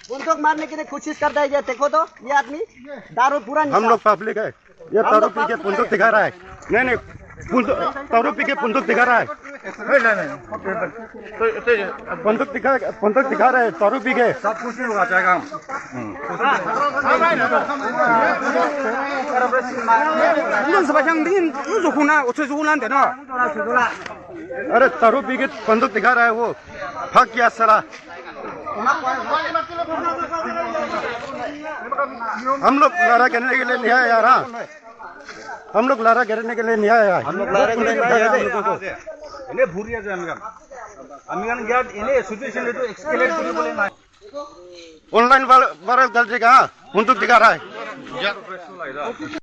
बंदूक मारने की कोशिश करता है। ये देखो तो ये आदमी दारू पूरा हम लोग पब्लिक है, ये दारू पी के बंदूक दिखा रहा है। नहीं दारू पी के बंदूक दिखा रहा है। बंदूक दिखा रहा है दारू पी के। सब कुछ नहीं होगा चाहेगा अरे दारू पी के बंदूक दिखा रहा है वो। भाग गया साला। हम लोग लारा करने के लिए नहीं आए यार। हम लोग लारा करने के लिए नहीं आए यार। हम लोग लारा करने के लिए आए इन्हें भूरिया जो अमीगन गया इन्हें सिचुएशन ले तो एक्सकेलेट करके बोले ना ऑनलाइन वाला गलती कहाँ बंदूक दिखा रहा है।